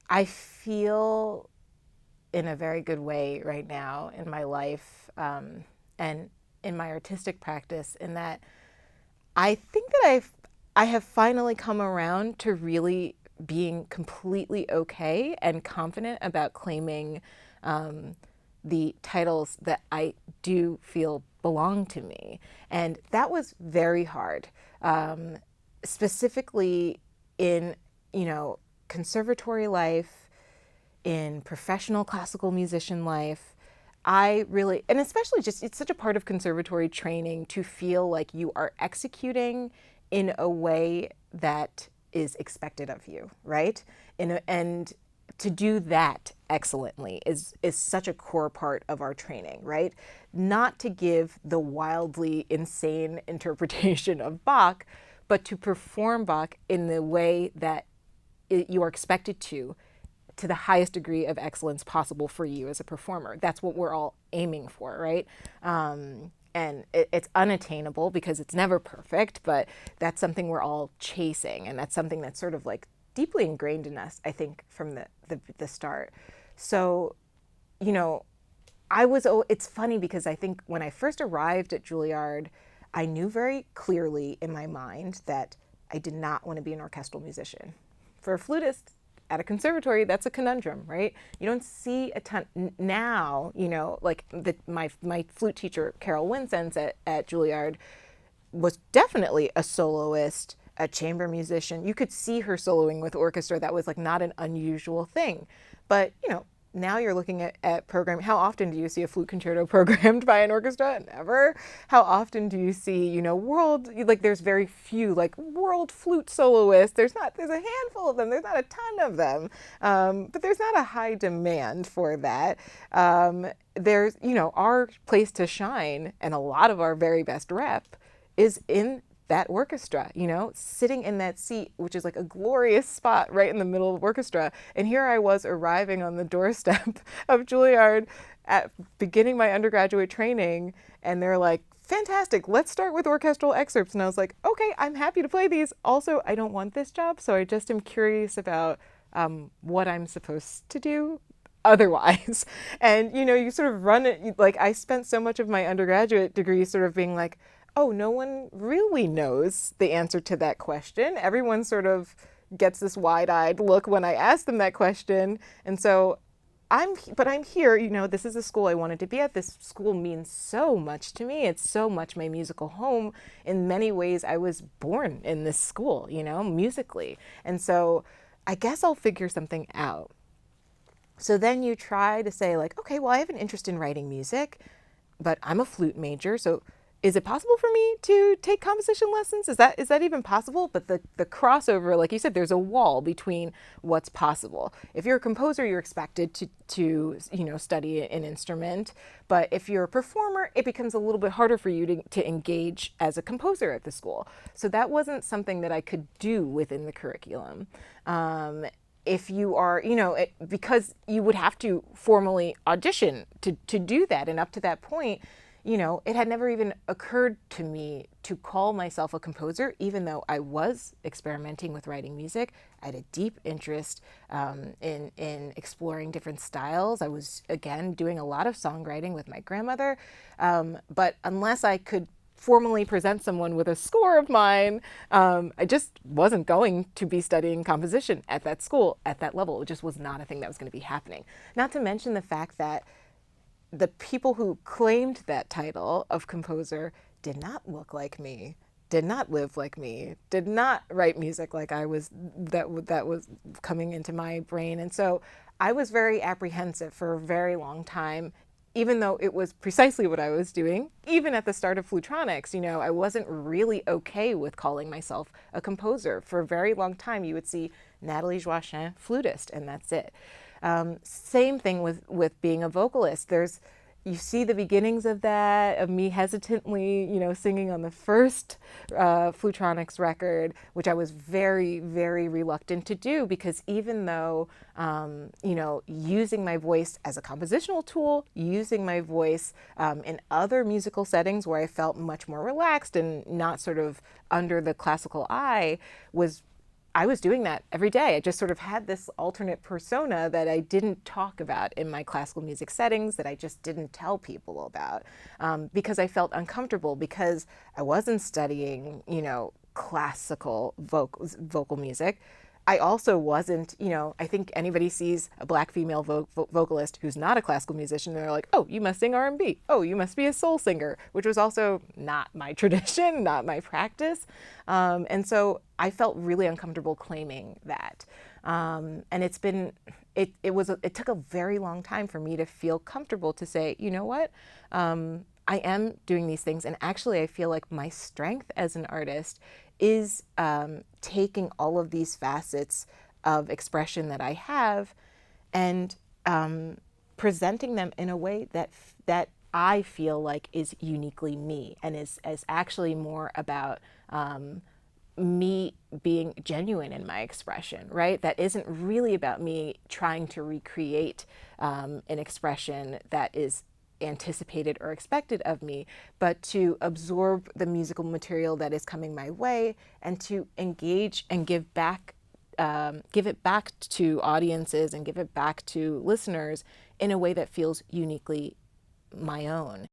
I feel in a very good way right now in my life, and in my artistic practice, in that I think that I have finally come around to really being completely okay and confident about claiming the titles that I do feel belong to me. And that was very hard, specifically in, you know, conservatory life, in professional classical musician life. I really, and especially just, it's such a part of conservatory training to feel like you are executing in a way that is expected of you, right? And to do that excellently is such a core part of our training, right? Not to give the wildly insane interpretation of Bach, but to perform Bach in the way that you are expected to the highest degree of excellence possible for you as a performer. That's what we're all aiming for, right? And it's unattainable because it's never perfect, but that's something we're all chasing, and that's something that's sort of like deeply ingrained in us, I think, from the start. So, you know, it's funny because I think when I first arrived at Juilliard, I knew very clearly in my mind that I did not want to be an orchestral musician. For a flutist at a conservatory, that's a conundrum, right? You don't see a ton now, you know, like my flute teacher, Carol Winsens at Juilliard, was definitely a soloist, a chamber musician. You could see her soloing with orchestra. That was like not an unusual thing. But, you know, now you're looking at programming. How often do you see a flute concerto programmed by an orchestra? Never. How often do you see, you know, there's very few like world flute soloists. There's a handful of them. There's not a ton of them. But there's not a high demand for that. There's, you know, our place to shine, and a lot of our very best rep is in that orchestra, you know, sitting in that seat, which is like a glorious spot right in the middle of the orchestra. And here I was arriving on the doorstep of Juilliard at beginning my undergraduate training, and they're like, fantastic, let's start with orchestral excerpts. And I was like, okay, I'm happy to play these. Also, I don't want this job, so I just am curious about what I'm supposed to do otherwise. And, you know, you sort of run it, like I spent so much of my undergraduate degree sort of being like, oh, no one really knows the answer to that question. Everyone sort of gets this wide-eyed look when I ask them that question. And so I'm here, you know, this is the school I wanted to be at. This school means so much to me. It's so much my musical home. In many ways, I was born in this school, you know, musically. And so I guess I'll figure something out. So then you try to say like, okay, well, I have an interest in writing music, but I'm a flute major, so is it possible for me to take composition lessons? Is that even possible? But the crossover, like you said, there's a wall between what's possible. If you're a composer, you're expected to you know, study an instrument. But if you're a performer, it becomes a little bit harder for you to engage as a composer at the school. So that wasn't something that I could do within the curriculum. If you are, you know, because you would have to formally audition to do that. And up to that point, you know, it had never even occurred to me to call myself a composer, even though I was experimenting with writing music. I had a deep interest in exploring different styles. I was, again, doing a lot of songwriting with my grandmother. But unless I could formally present someone with a score of mine, I just wasn't going to be studying composition at that school, at that level. It just was not a thing that was going to be happening. Not to mention the fact that the people who claimed that title of composer did not look like me, did not live like me, did not write music like I was, that was coming into my brain. And so I was very apprehensive for a very long time, even though it was precisely what I was doing. Even at the start of Flutronics, you know, I wasn't really okay with calling myself a composer. For a very long time, you would see Nathalie Joachim, flutist, and that's it. Same thing with being a vocalist. You see the beginnings of that, of me hesitantly, you know, singing on the first Flutronics record, which I was very, very reluctant to do, because even though, you know, using my voice as a compositional tool, using my voice in other musical settings where I felt much more relaxed and not sort of under the classical eye, I was doing that every day. I just sort of had this alternate persona that I didn't talk about in my classical music settings, that I just didn't tell people about, because I felt uncomfortable, because I wasn't studying, classical vocal music. I also wasn't, I think anybody sees a black female vocalist who's not a classical musician, and they're like, oh, you must sing R&B. Oh, you must be a soul singer, which was also not my tradition, not my practice. And so I felt really uncomfortable claiming that. And it took a very long time for me to feel comfortable to say, you know what? I am doing these things, and actually I feel like my strength as an artist is taking all of these facets of expression that I have and presenting them in a way that I feel like is uniquely me, and is actually more about me being genuine in my expression, right? That isn't really about me trying to recreate an expression that is anticipated or expected of me, but to absorb the musical material that is coming my way and to engage and give it back to audiences and give it back to listeners in a way that feels uniquely my own.